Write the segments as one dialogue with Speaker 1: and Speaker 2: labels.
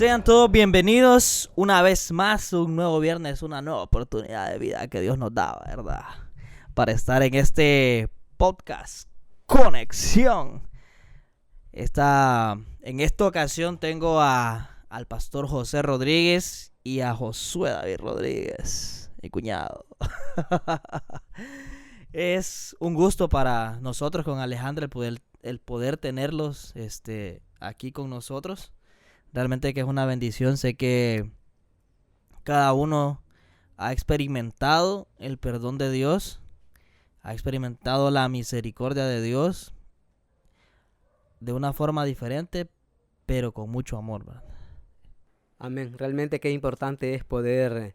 Speaker 1: Sean todos bienvenidos una vez más, un nuevo viernes, una nueva oportunidad de vida que Dios nos da, ¿verdad? Para estar en este podcast, Conexión. En esta ocasión tengo al pastor José Rodríguez y a Josué David Rodríguez, mi cuñado. Es un gusto para nosotros con Alejandra el poder tenerlos aquí con nosotros. Realmente que es una bendición. Sé que cada uno ha experimentado el perdón de Dios, ha experimentado la misericordia de Dios de una forma diferente, pero con mucho amor, ¿verdad?
Speaker 2: Amén. Realmente qué importante es poder,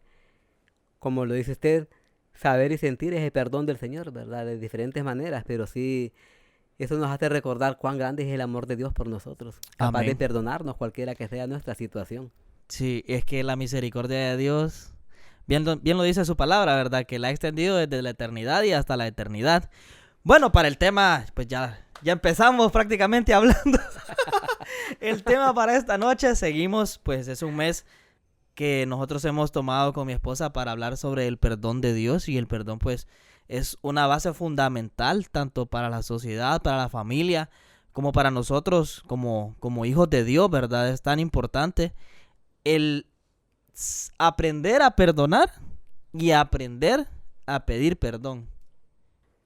Speaker 2: como lo dice usted, saber y sentir ese perdón del Señor, ¿verdad? De diferentes maneras, pero sí, eso nos hace recordar cuán grande es el amor de Dios por nosotros, capaz
Speaker 1: Amén.
Speaker 2: de perdonarnos cualquiera que sea nuestra situación.
Speaker 1: Sí, es que la misericordia de Dios, bien lo dice su palabra, ¿verdad? Que la ha extendido desde la eternidad y hasta la eternidad. Bueno, para el tema, pues ya empezamos prácticamente hablando. El tema para esta noche, seguimos, pues es un mes que nosotros hemos tomado con mi esposa para hablar sobre el perdón de Dios, y el perdón pues es una base fundamental tanto para la sociedad, para la familia, como para nosotros como hijos de Dios, ¿verdad? Es tan importante el aprender a perdonar y aprender a pedir perdón.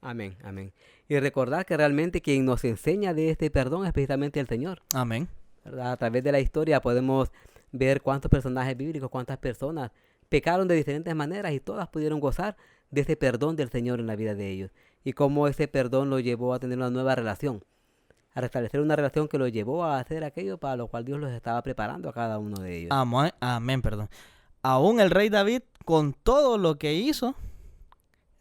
Speaker 2: Amén, amén. Y recordar que realmente quien nos enseña de este perdón es precisamente el Señor,
Speaker 1: Amén.
Speaker 2: ¿verdad? A través de la historia podemos ver cuántos personajes bíblicos, cuántas personas pecaron de diferentes maneras y todas pudieron gozar de ese perdón del Señor en la vida de ellos. Y cómo ese perdón lo llevó a tener una nueva relación, a restablecer una relación que lo llevó a hacer aquello para lo cual Dios los estaba preparando a cada uno de ellos.
Speaker 1: Amén, amén, perdón. Aún el rey David, con todo lo que hizo,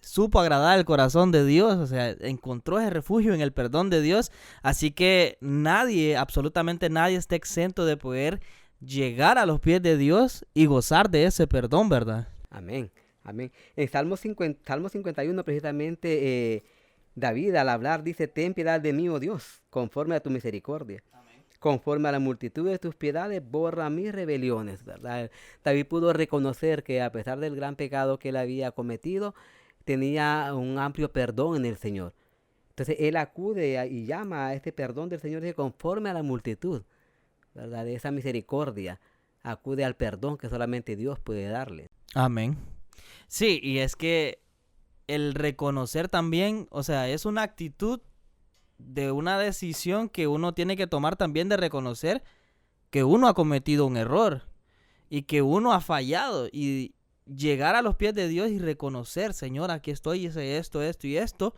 Speaker 1: supo agradar el corazón de Dios, o sea, encontró ese refugio en el perdón de Dios. Así que nadie, absolutamente nadie está exento de poder llegar a los pies de Dios y gozar de ese perdón, ¿verdad?
Speaker 2: Amén, amén. En Salmo 51 precisamente David al hablar dice: ten piedad de mí, oh Dios, conforme a tu misericordia. Amén. Conforme a la multitud de tus piedades, borra mis rebeliones, ¿verdad? David pudo reconocer que a pesar del gran pecado que él había cometido, tenía un amplio perdón en el Señor. Entonces él acude y llama a este perdón del Señor, dice, conforme a la multitud, ¿verdad? De esa misericordia, acude al perdón que solamente Dios puede darle.
Speaker 1: Amén. Sí, y es que el reconocer también, o sea, es una actitud de una decisión que uno tiene que tomar también, de reconocer que uno ha cometido un error y que uno ha fallado, y llegar a los pies de Dios y reconocer: Señor, aquí estoy, hice esto y esto,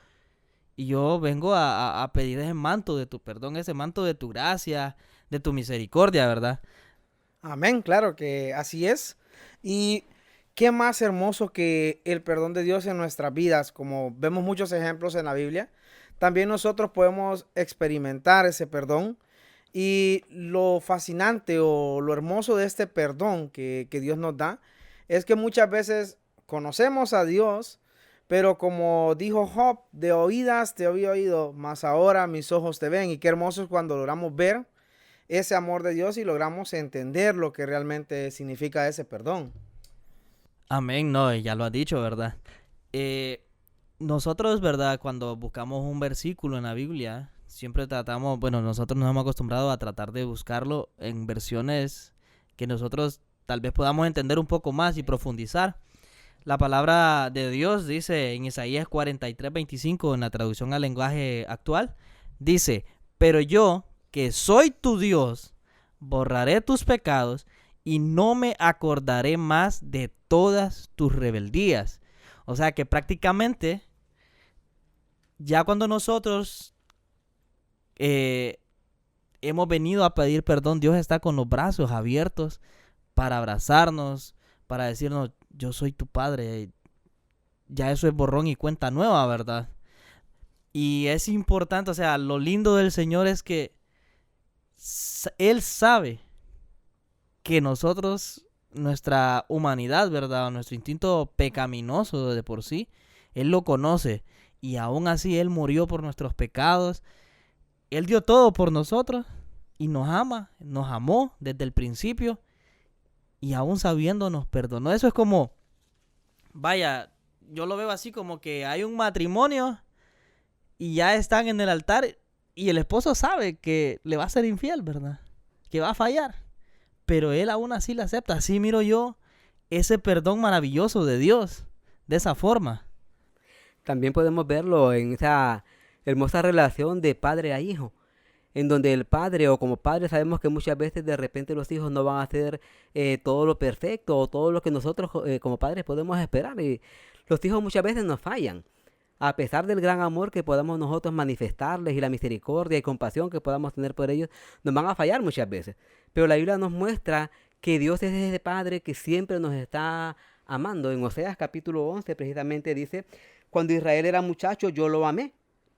Speaker 1: y yo vengo a pedir ese manto de tu perdón, ese manto de tu gracia, de tu misericordia, ¿verdad?
Speaker 3: Amén, claro que así es. Y qué más hermoso que el perdón de Dios en nuestras vidas. Como vemos muchos ejemplos en la Biblia, también nosotros podemos experimentar ese perdón. Y lo fascinante o lo hermoso de este perdón que Dios nos da es que muchas veces conocemos a Dios, pero como dijo Job, de oídas te había oído, mas ahora mis ojos te ven. Y qué hermoso es cuando logramos ver ese amor de Dios y logramos entender lo que realmente significa ese perdón.
Speaker 1: Amén, no, ya lo has dicho, ¿verdad? Nosotros, ¿verdad? Cuando buscamos un versículo en la Biblia, siempre tratamos, bueno, nosotros nos hemos acostumbrado a tratar de buscarlo en versiones que nosotros tal vez podamos entender un poco más y profundizar. La palabra de Dios dice en Isaías 43:25, en la traducción al lenguaje actual, dice: pero yo, que soy tu Dios, borraré tus pecados y no me acordaré más de todas tus rebeldías. O sea que prácticamente, ya cuando nosotros hemos venido a pedir perdón, Dios está con los brazos abiertos para abrazarnos, para decirnos: yo soy tu Padre. Ya eso es borrón y cuenta nueva, ¿verdad? Y es importante, o sea, lo lindo del Señor es que Él sabe que nosotros, nuestra humanidad, ¿verdad? Nuestro instinto pecaminoso de por sí, Él lo conoce. Y aún así Él murió por nuestros pecados. Él dio todo por nosotros y nos ama, nos amó desde el principio. y aún sabiendo nos perdonó. Eso es como, vaya, yo lo veo así como que hay un matrimonio y ya están en el altar y el esposo sabe que le va a ser infiel, ¿verdad? Que va a fallar, pero él aún así le acepta. Así miro yo ese perdón maravilloso de Dios, de esa forma.
Speaker 2: También podemos verlo en esa hermosa relación de padre a hijo, en donde el padre o como padre sabemos que muchas veces de repente los hijos no van a hacer todo lo perfecto o todo lo que nosotros como padres podemos esperar. Y los hijos muchas veces nos fallan. A pesar del gran amor que podamos nosotros manifestarles y la misericordia y compasión que podamos tener por ellos, nos van a fallar muchas veces. Pero la Biblia nos muestra que Dios es ese Padre que siempre nos está amando. En Oseas capítulo 11 precisamente dice, cuando Israel era muchacho yo lo amé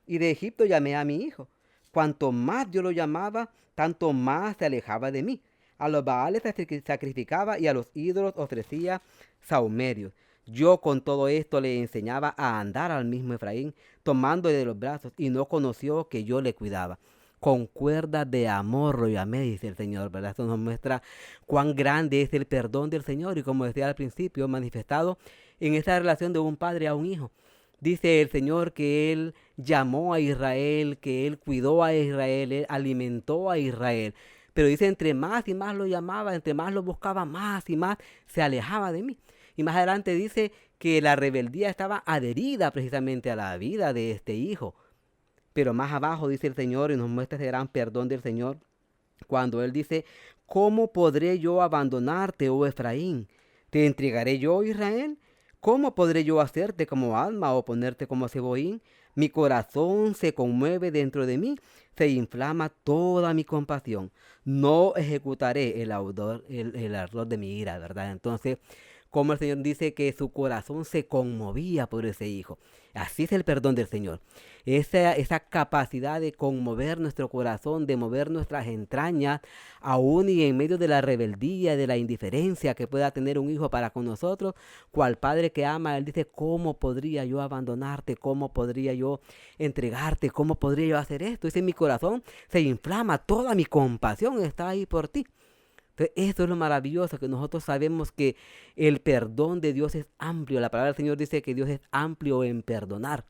Speaker 2: y de Egipto llamé a mi hijo. Cuanto más yo lo llamaba, tanto más se alejaba de mí. A los baales sacrificaba y a los ídolos ofrecía sahumerios. Yo con todo esto le enseñaba a andar al mismo Efraín, tomándole de los brazos, y no conoció que yo le cuidaba. Con cuerdas de amor lo llamé, dice el Señor, ¿verdad? Esto nos muestra cuán grande es el perdón del Señor y como decía al principio, manifestado en esa relación de un padre a un hijo. Dice el Señor que Él llamó a Israel, que Él cuidó a Israel, Él alimentó a Israel. Pero dice, entre más y más lo llamaba, entre más lo buscaba, más y más se alejaba de mí. Y más adelante dice que la rebeldía estaba adherida precisamente a la vida de este hijo. Pero más abajo dice el Señor y nos muestra ese gran perdón del Señor cuando Él dice, ¿cómo podré yo abandonarte, oh Efraín? ¿Te entregaré yo, Israel? ¿Cómo podré yo hacerte como alma o ponerte como cebollín? Mi corazón se conmueve dentro de mí, se inflama toda mi compasión. No ejecutaré el ardor de mi ira, ¿verdad? Entonces, como el Señor dice que su corazón se conmovía por ese hijo. Así es el perdón del Señor. Esa capacidad de conmover nuestro corazón, de mover nuestras entrañas, aún y en medio de la rebeldía, de la indiferencia que pueda tener un hijo para con nosotros, cual padre que ama, Él dice, ¿cómo podría yo abandonarte? ¿Cómo podría yo entregarte? ¿Cómo podría yo hacer esto? Dice, mi corazón se inflama, toda mi compasión está ahí por ti. Entonces, esto es lo maravilloso, que nosotros sabemos que el perdón de Dios es amplio. La palabra del Señor dice que Dios es amplio en perdonar.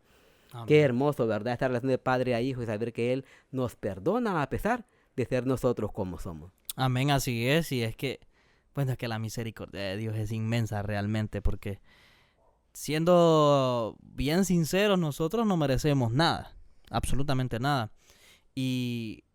Speaker 2: Amén. Qué hermoso, ¿verdad? Esta relación de padre a hijo y saber que Él nos perdona a pesar de ser nosotros como somos.
Speaker 1: Amén, así es. Y es que, bueno, es que la misericordia de Dios es inmensa realmente, porque siendo bien sinceros, nosotros no merecemos nada, absolutamente nada. Y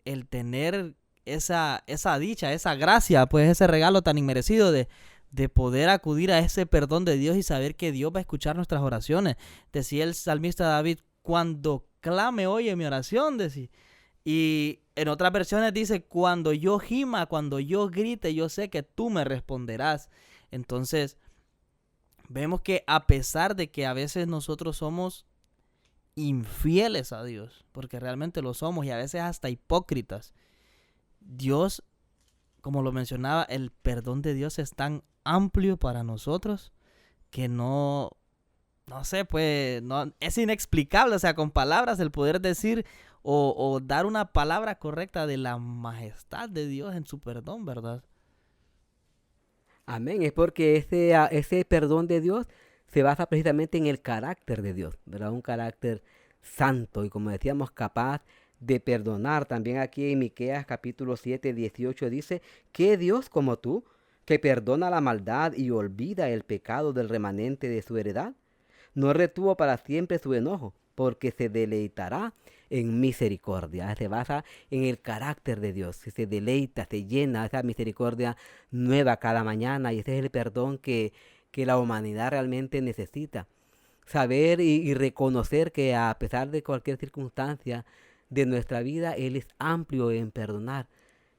Speaker 1: el tener esa dicha, esa gracia, pues ese regalo tan inmerecido de poder acudir a ese perdón de Dios y saber que Dios va a escuchar nuestras oraciones. Decía el salmista David, cuando clame oye mi oración, decía. Y en otras versiones dice, cuando yo gima, cuando yo grite, yo sé que tú me responderás. Entonces, vemos que a pesar de que a veces nosotros somos infieles a Dios, porque realmente lo somos y a veces hasta hipócritas, Dios, como lo mencionaba, el perdón de Dios es tan amplio para nosotros que no sé, pues, no, es inexplicable, o sea, con palabras el poder decir o dar una palabra correcta de la majestad de Dios en su perdón, ¿verdad?
Speaker 2: Amén, es porque ese perdón de Dios se basa precisamente en el carácter de Dios, ¿verdad? Un carácter santo y, como decíamos, capaz de perdonar. También aquí en Miqueas capítulo 7, 18 dice, ¿qué Dios como tú, que perdona la maldad y olvida el pecado del remanente de su heredad? No retuvo para siempre su enojo, porque se deleitará en misericordia. Se basa en el carácter de Dios, se deleita, se llena esa misericordia nueva cada mañana, y ese es el perdón que la humanidad realmente necesita. Saber y reconocer que a pesar de cualquier circunstancia de nuestra vida, Él es amplio en perdonar.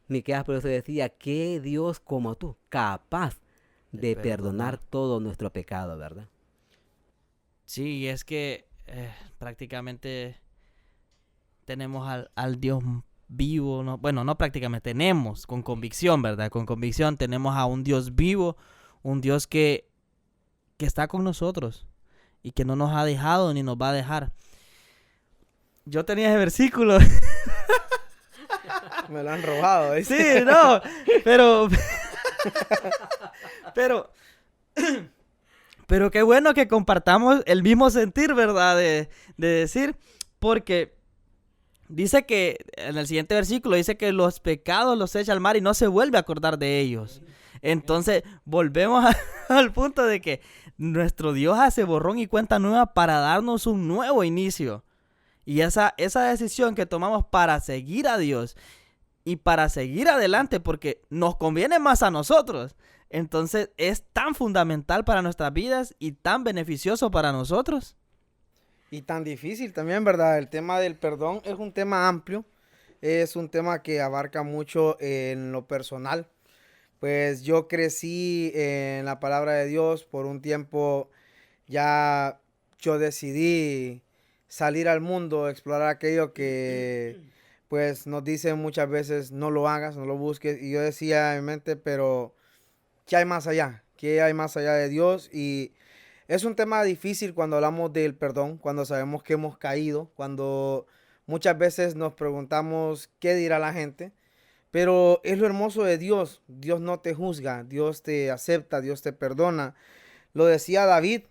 Speaker 2: Miqueas por eso decía, ¿qué Dios como tú, capaz de perdonar todo nuestro pecado, verdad?
Speaker 1: Sí, es que prácticamente tenemos al Dios vivo, ¿no? Bueno, no prácticamente, tenemos con convicción, ¿verdad? Con convicción tenemos a un Dios vivo, un Dios que está con nosotros y que no nos ha dejado ni nos va a dejar. Yo tenía ese versículo.
Speaker 3: Me lo han robado, ¿eh?
Speaker 1: Sí, no, pero Pero, pero qué bueno que compartamos el mismo sentir, ¿verdad? De decir, porque dice que en el siguiente versículo dice que los pecados los echa al mar y no se vuelve a acordar de ellos. Entonces, volvemos al punto de que nuestro Dios hace borrón y cuenta nueva para darnos un nuevo inicio. Y esa decisión que tomamos para seguir a Dios y para seguir adelante, porque nos conviene más a nosotros. Entonces, es tan fundamental para nuestras vidas y tan beneficioso para nosotros.
Speaker 3: Y tan difícil también, ¿verdad? El tema del perdón es un tema amplio, es un tema que abarca mucho en lo personal. Pues yo crecí en la palabra de Dios por un tiempo, ya yo decidí salir al mundo, explorar aquello que pues nos dicen muchas veces no lo hagas, no lo busques. Y yo decía en mi mente, pero ¿qué hay más allá? ¿Qué hay más allá de Dios? Y es un tema difícil cuando hablamos del perdón, cuando sabemos que hemos caído, cuando muchas veces nos preguntamos qué dirá la gente. Pero es lo hermoso de Dios. Dios no te juzga, Dios te acepta, Dios te perdona. Lo decía David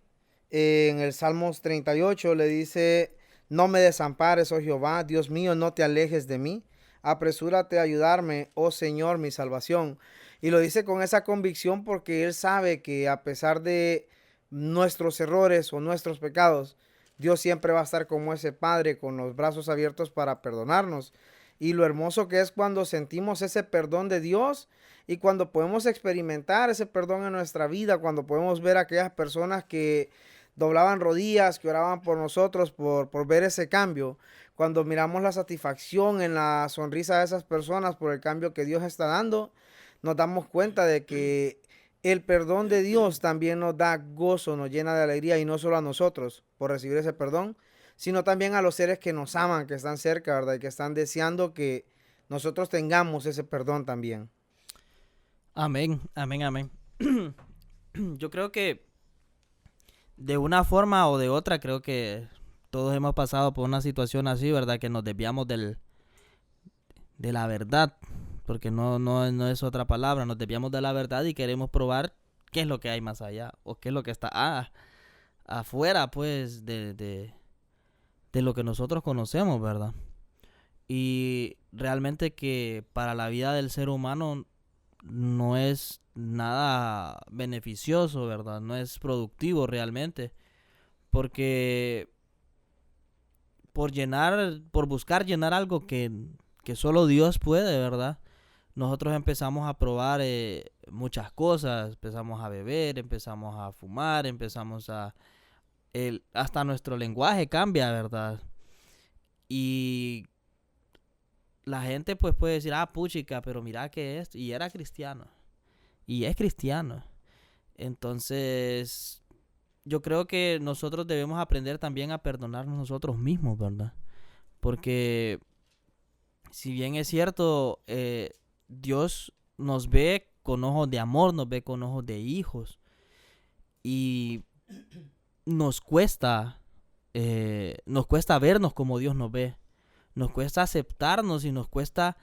Speaker 3: en el Salmos 38, le dice, no me desampares, oh Jehová, Dios mío, no te alejes de mí. Apresúrate a ayudarme, oh Señor, mi salvación. Y lo dice con esa convicción porque él sabe que a pesar de nuestros errores o nuestros pecados, Dios siempre va a estar como ese Padre con los brazos abiertos para perdonarnos. Y lo hermoso que es cuando sentimos ese perdón de Dios y cuando podemos experimentar ese perdón en nuestra vida, cuando podemos ver a aquellas personas que doblaban rodillas, que oraban por nosotros, por ver ese cambio, cuando miramos la satisfacción en la sonrisa de esas personas por el cambio que Dios está dando, nos damos cuenta de que el perdón de Dios también nos da gozo, nos llena de alegría, y no solo a nosotros por recibir ese perdón, sino también a los seres que nos aman, que están cerca, ¿verdad? Y que están deseando que nosotros tengamos ese perdón también.
Speaker 1: Amén, amén, amén. Yo creo que de una forma o de otra, creo que todos hemos pasado por una situación así, ¿verdad? Que nos desviamos de la verdad, porque no es otra palabra, nos desviamos de la verdad y queremos probar qué es lo que hay más allá, o qué es lo que está afuera, pues, de lo que nosotros conocemos, ¿verdad? Y realmente que para la vida del ser humano no es nada beneficioso, ¿verdad? No es productivo realmente, porque por buscar llenar algo que solo Dios puede, ¿verdad? Nosotros empezamos a probar muchas cosas, empezamos a beber, empezamos a fumar, hasta nuestro lenguaje cambia, ¿verdad? Y la gente pues puede decir, puchica, pero mira que es, y era cristiano, y es cristiano. Entonces, yo creo que nosotros debemos aprender también a perdonarnos nosotros mismos, ¿verdad? Porque si bien es cierto, Dios nos ve con ojos de amor, nos ve con ojos de hijos, y nos cuesta vernos como Dios nos ve. Nos cuesta aceptarnos y nos cuesta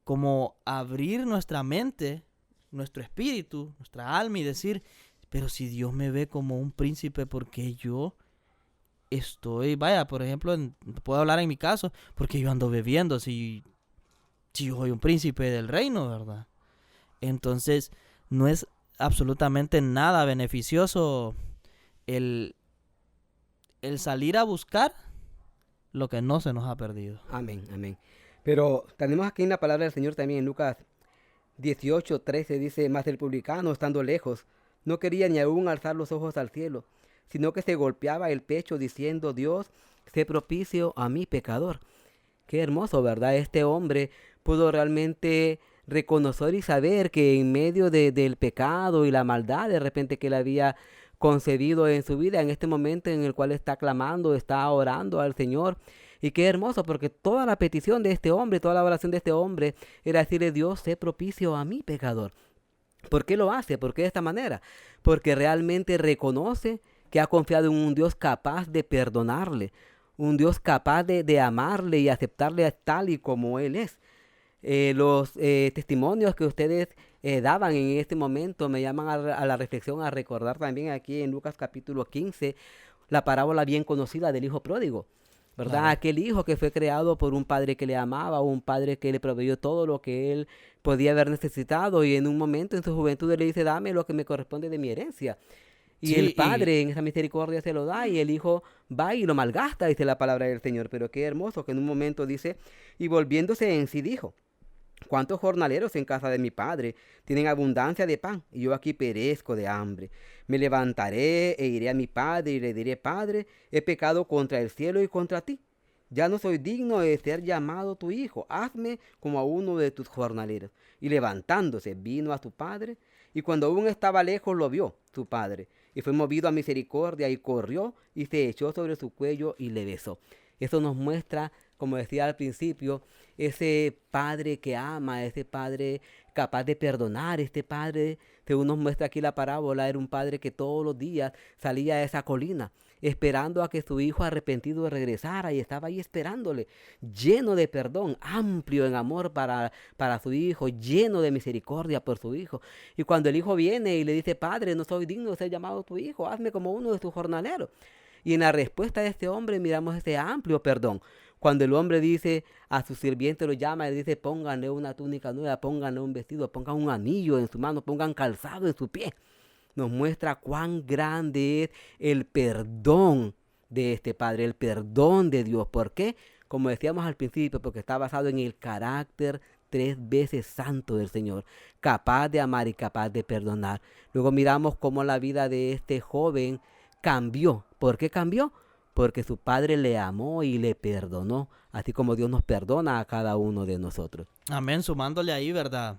Speaker 1: como abrir nuestra mente, nuestro espíritu, nuestra alma y decir, pero si Dios me ve como un príncipe, ¿por qué yo vaya, por ejemplo, puedo hablar en mi caso, porque yo ando bebiendo si yo soy un príncipe del reino, ¿verdad? Entonces, no es absolutamente nada beneficioso el salir a buscar lo que no se nos ha perdido.
Speaker 2: Amén, amén. Pero tenemos aquí en la palabra del Señor también en Lucas 18:13 dice, mas el publicano estando lejos, no quería ni aún alzar los ojos al cielo, sino que se golpeaba el pecho diciendo, Dios, sé propicio a mi pecador. Qué hermoso, ¿verdad? Este hombre pudo realmente reconocer y saber que en medio del pecado y la maldad de repente que él había concebido en su vida, en este momento en el cual está clamando, está orando al Señor. Y qué hermoso, porque toda la petición de este hombre, toda la oración de este hombre era decirle, Dios, sé propicio a mi pecador. ¿Por qué lo hace? ¿Por qué de esta manera? Porque realmente reconoce que ha confiado en un Dios capaz de perdonarle, un Dios capaz de amarle y aceptarle tal y como Él es. Los testimonios que ustedes daban en este momento me llaman a la reflexión, a recordar también aquí en Lucas capítulo 15, la parábola bien conocida del hijo pródigo, ¿verdad?
Speaker 1: Claro.
Speaker 2: Aquel hijo que fue creado por un padre que le amaba, un padre que le proveyó todo lo que él podía haber necesitado, y en un momento en su juventud le dice, dame lo que me corresponde de mi herencia. Y el
Speaker 1: Sí, y
Speaker 2: padre en esa misericordia se lo da, y el hijo va y lo malgasta, dice la palabra del Señor. Pero qué hermoso que en un momento dice, y volviéndose en sí dijo, ¿cuántos jornaleros en casa de mi padre tienen abundancia de pan? Y yo aquí perezco de hambre. Me levantaré e iré a mi padre y le diré, Padre, he pecado contra el cielo y contra ti. Ya no soy digno de ser llamado tu hijo. Hazme como a uno de tus jornaleros. Y levantándose, vino a su padre, y cuando aún estaba lejos lo vio su padre, y fue movido a misericordia, y corrió y se echó sobre su cuello y le besó. Eso nos muestra, como decía al principio, ese padre que ama, ese padre capaz de perdonar, este padre, según nos muestra aquí la parábola, era un padre que todos los días salía a esa colina, esperando a que su hijo arrepentido regresara, y estaba ahí esperándole, lleno de perdón, amplio en amor para su hijo, lleno de misericordia por su hijo. Y cuando el hijo viene y le dice, Padre, no soy digno de ser llamado tu hijo, hazme como uno de tus jornaleros. Y en la respuesta de este hombre miramos ese amplio perdón. Cuando el hombre dice a su sirviente, lo llama y dice, pónganle una túnica nueva, pónganle un vestido, pongan un anillo en su mano, pongan calzado en su pie. Nos muestra cuán grande es el perdón de este Padre, el perdón de Dios. ¿Por qué? Como decíamos al principio, porque está basado en el carácter 3 veces santo del Señor, capaz de amar y capaz de perdonar. Luego miramos cómo la vida de este joven cambió. ¿Por qué cambió? Porque su padre le amó y le perdonó, así como Dios nos perdona a cada uno de nosotros.
Speaker 1: amén, sumándole ahí, ¿verdad?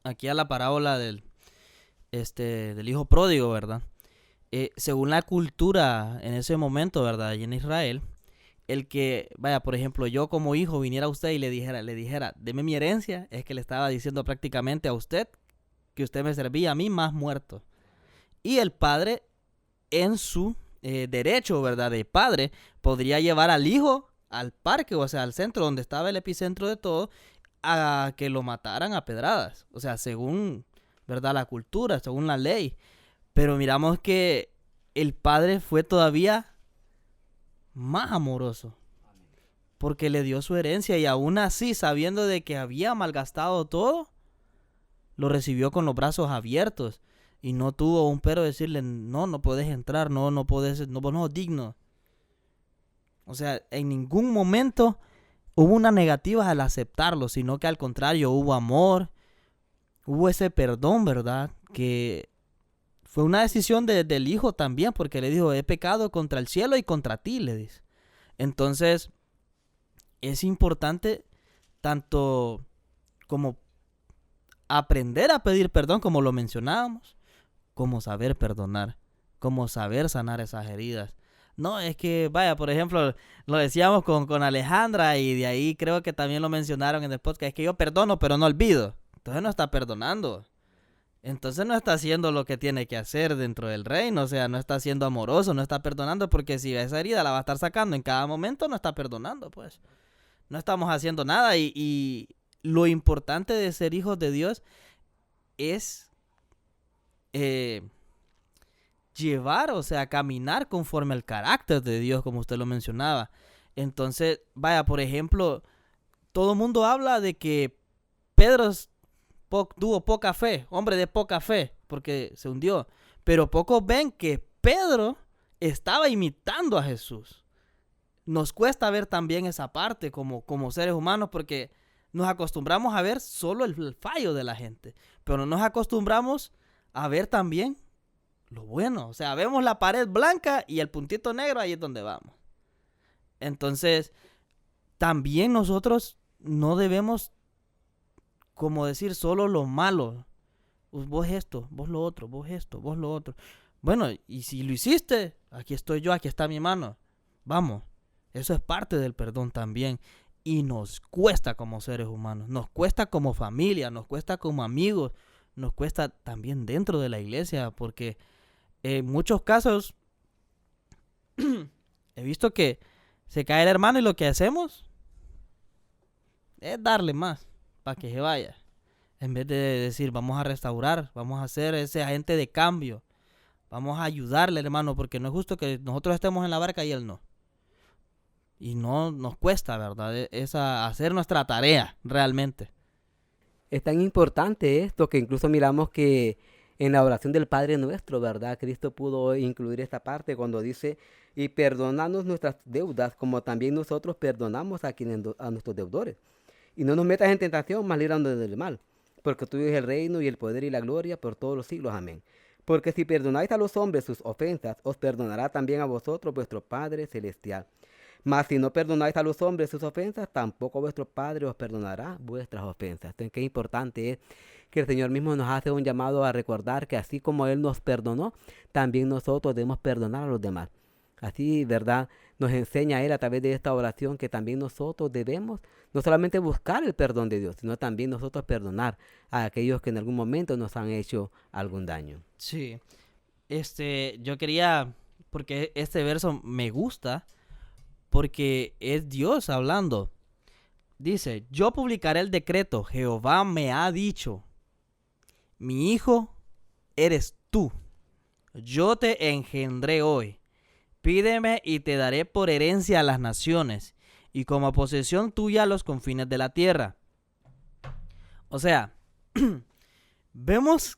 Speaker 1: Aquí a la parábola del hijo pródigo, ¿verdad? Según la cultura en ese momento, ¿verdad? Allí en Israel, el que, vaya, por ejemplo, yo como hijo viniera a usted y le dijera, deme mi herencia, es que le estaba diciendo prácticamente a usted que usted me servía a mí más muerto. Y el padre, en su derecho, ¿verdad? De padre, podría llevar al hijo al parque, o sea, al centro donde estaba el epicentro de todo, a que lo mataran a pedradas. O sea, según, ¿verdad? La cultura, según la ley. Pero miramos que el padre fue todavía más amoroso, porque le dio su herencia, y aún así, sabiendo de que había malgastado todo, lo recibió con los brazos abiertos. Y no tuvo un pero decirle, no, no puedes entrar, no puedes, no, vos no sos digno. O sea, en ningún momento hubo una negativa al aceptarlo, sino que al contrario, hubo amor, hubo ese perdón, ¿verdad? Que fue una decisión del hijo también, porque le dijo, he pecado contra el cielo y contra ti, le dice. Entonces, es importante tanto como aprender a pedir perdón, como lo mencionábamos, como saber perdonar, como saber sanar esas heridas. No, es que, vaya, por ejemplo, lo decíamos con Alejandra, y de ahí creo que también lo mencionaron en el podcast, es que yo perdono pero no olvido. Entonces no está perdonando. Entonces no está haciendo lo que tiene que hacer dentro del reino, o sea, no está siendo amoroso, no está perdonando, porque si esa herida la va a estar sacando en cada momento, no está perdonando, pues. No estamos haciendo nada, y lo importante de ser hijos de Dios es llevar, o sea, caminar conforme al carácter de Dios, como usted lo mencionaba. Entonces, vaya, por ejemplo, todo el mundo habla de que Pedro tuvo poca fe, hombre de poca fe, porque se hundió. Pero pocos ven que Pedro estaba imitando a Jesús. Nos cuesta ver también esa parte como seres humanos, porque nos acostumbramos a ver solo el fallo de la gente, pero no nos acostumbramos a ver también lo bueno. O sea, vemos la pared blanca y el puntito negro, ahí es donde vamos. Entonces, también nosotros no debemos, como decir, solo lo malo. Vos esto, vos lo otro, vos esto, vos lo otro. Bueno, y si lo hiciste, aquí estoy yo, aquí está mi mano. Vamos, eso es parte del perdón también. Y nos cuesta como seres humanos, nos cuesta como familia, nos cuesta como amigos, nos cuesta también dentro de la iglesia, porque en muchos casos he visto que se cae el hermano y lo que hacemos es darle más para que se vaya. En vez de decir, vamos a restaurar, vamos a ser ese agente de cambio, vamos a ayudarle, hermano, porque no es justo que nosotros estemos en la barca y él no. Y no nos cuesta, ¿verdad? Hacer nuestra tarea realmente.
Speaker 2: Es tan importante esto que incluso miramos que en la oración del Padre Nuestro, ¿verdad? Cristo pudo incluir esta parte cuando dice, y perdonadnos nuestras deudas como también nosotros perdonamos a nuestros deudores. Y no nos metas en tentación, mas líbranos del mal. Porque tuyo es el reino y el poder y la gloria por todos los siglos. Amén. Porque si perdonáis a los hombres sus ofensas, os perdonará también a vosotros vuestro Padre Celestial. Mas si no perdonáis a los hombres sus ofensas, tampoco vuestro Padre os perdonará vuestras ofensas. Entonces, qué importante es que el Señor mismo nos hace un llamado a recordar que así como Él nos perdonó, también nosotros debemos perdonar a los demás. Así, ¿verdad? Nos enseña Él a través de esta oración que también nosotros debemos no solamente buscar el perdón de Dios, sino también nosotros perdonar a aquellos que en algún momento nos han hecho algún daño.
Speaker 1: Sí. Yo quería, porque este verso me gusta, porque es Dios hablando. Dice, yo publicaré el decreto, Jehová me ha dicho, mi hijo eres tú, yo te engendré hoy, pídeme y te daré por herencia a las naciones, y como posesión tuya los confines de la tierra. O sea, vemos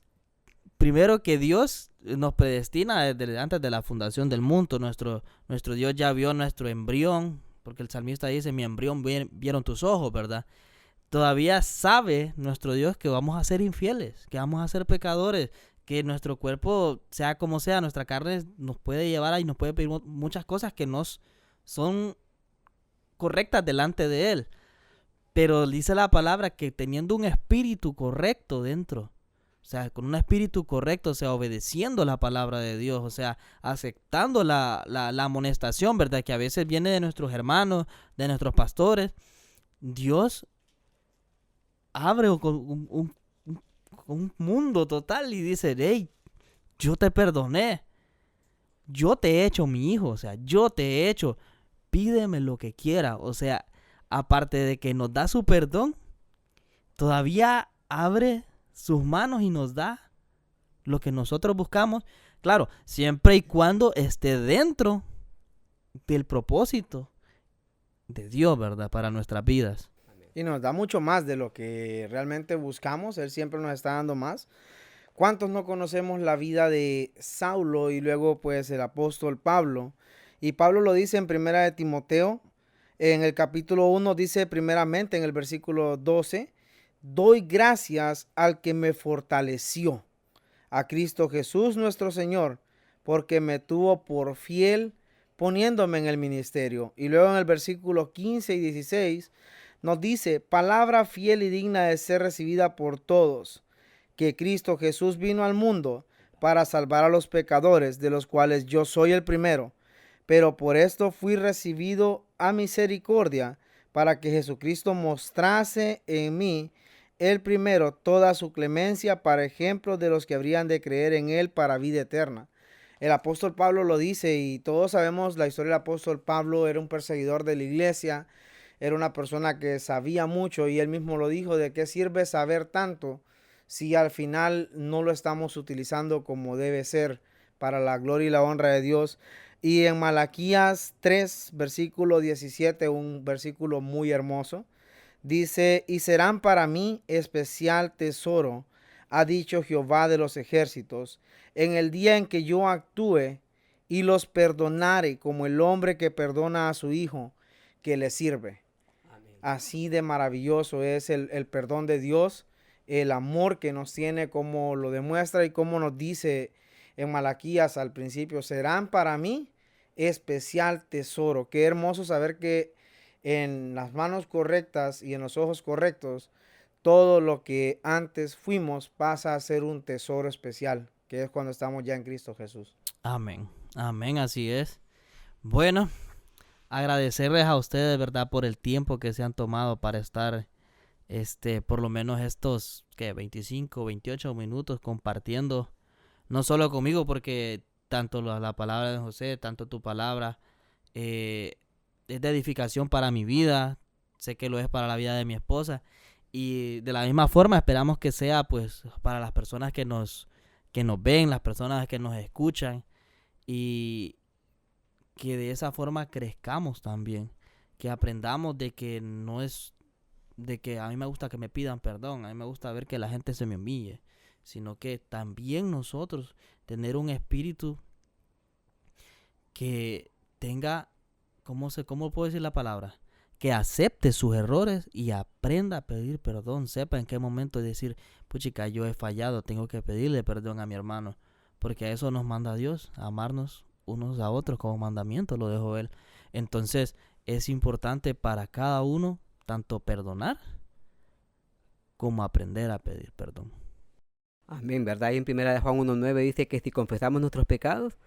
Speaker 1: primero que Dios nos predestina desde antes de la fundación del mundo. Nuestro Dios ya vio nuestro embrión, porque el salmista dice, mi embrión vieron tus ojos, ¿verdad? Todavía sabe nuestro Dios que vamos a ser infieles, que vamos a ser pecadores, que nuestro cuerpo, sea como sea, nuestra carne nos puede llevar y nos puede pedir muchas cosas que no son correctas delante de Él. Pero dice la palabra que teniendo un espíritu correcto dentro, o sea, con un espíritu correcto, o sea, obedeciendo la palabra de Dios, o sea, aceptando la amonestación, ¿verdad? Que a veces viene de nuestros hermanos, de nuestros pastores. Dios abre un mundo total y dice, hey, yo te perdoné, yo te he hecho mi hijo, o sea, yo te he hecho, pídeme lo que quiera. O sea, aparte de que nos da su perdón, todavía abre sus manos y nos da lo que nosotros buscamos. Claro, siempre y cuando esté dentro del propósito de Dios, ¿verdad? Para nuestras vidas.
Speaker 3: Y nos da mucho más de lo que realmente buscamos. Él siempre nos está dando más. ¿Cuántos no conocemos la vida de Saulo y luego pues el apóstol Pablo? Y Pablo lo dice en primera de Timoteo, en el capítulo 1 dice primeramente en el versículo 12, doy gracias al que me fortaleció, a Cristo Jesús nuestro Señor, porque me tuvo por fiel poniéndome en el ministerio. Y luego en el versículo 15 y 16 nos dice, palabra fiel y digna de ser recibida por todos, que Cristo Jesús vino al mundo para salvar a los pecadores, de los cuales yo soy el primero. Pero por esto fui recibido a misericordia, para que Jesucristo mostrase en mí el primero toda su clemencia para ejemplo de los que habrían de creer en él para vida eterna. El apóstol Pablo lo dice y todos sabemos la historia del apóstol Pablo. Era un perseguidor de la iglesia, era una persona que sabía mucho y él mismo lo dijo, ¿de qué sirve saber tanto si al final no lo estamos utilizando como debe ser para la gloria y la honra de Dios? Y en Malaquías 3, versículo 17, un versículo muy hermoso, dice, y serán para mí especial tesoro, ha dicho Jehová de los ejércitos, en el día en que yo actúe y los perdonare como el hombre que perdona a su hijo que le sirve. Amén. Así de maravilloso es el perdón de Dios, el amor que nos tiene, como lo demuestra y como nos dice en Malaquías al principio, serán para mí especial tesoro. Qué hermoso saber que en las manos correctas y en los ojos correctos, todo lo que antes fuimos pasa a ser un tesoro especial, que es cuando estamos ya en Cristo Jesús.
Speaker 1: Amén, amén, así es. Bueno, agradecerles a ustedes, ¿verdad? Por el tiempo que se han tomado para estar, por lo menos estos, 25, 28 minutos compartiendo, no solo conmigo, porque tanto la palabra de José, tanto tu palabra, es de edificación para mi vida, sé que lo es para la vida de mi esposa, Y de la misma forma esperamos que sea pues para las personas que nos ven, las personas que nos escuchan, y que de esa forma crezcamos también, que aprendamos de que no es de que a mí me gusta que me pidan perdón, a mí me gusta ver que la gente se me humille, sino que también nosotros tener un espíritu que tenga, ¿cómo puedo decir la palabra? Que acepte sus errores y aprenda a pedir perdón, sepa en qué momento decir, puchica, yo he fallado, tengo que pedirle perdón a mi hermano, porque a eso nos manda Dios, a amarnos unos a otros como mandamiento, lo dejó Él. Entonces es importante para cada uno tanto perdonar como aprender a pedir perdón.
Speaker 2: Amén, ¿verdad? Y en 1 Juan 1:9 dice que si confesamos nuestros pecados,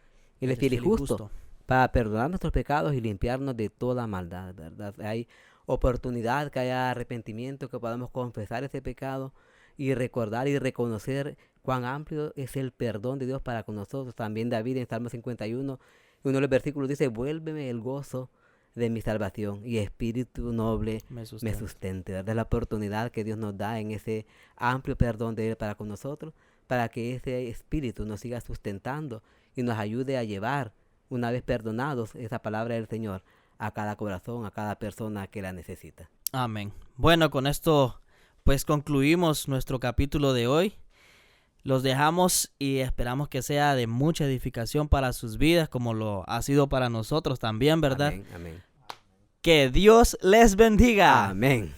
Speaker 2: Él es fiel y justo para perdonar nuestros pecados y limpiarnos de toda maldad, ¿verdad? Hay oportunidad, que haya arrepentimiento, que podamos confesar ese pecado y recordar y reconocer cuán amplio es el perdón de Dios para con nosotros. También David en Salmo 51, uno de los versículos dice, vuélveme el gozo de mi salvación y espíritu noble me sustente, ¿verdad? La oportunidad que Dios nos da en ese amplio perdón de Él para con nosotros, para que ese espíritu nos siga sustentando y nos ayude a llevar, una vez perdonados, esa palabra del Señor a cada corazón, a cada persona que la necesita.
Speaker 1: Amén. Bueno, con esto pues concluimos nuestro capítulo de hoy. Los dejamos y esperamos que sea de mucha edificación para sus vidas, como lo ha sido para nosotros también, ¿verdad?
Speaker 2: Amén, amén.
Speaker 1: Que Dios les bendiga.
Speaker 2: Amén.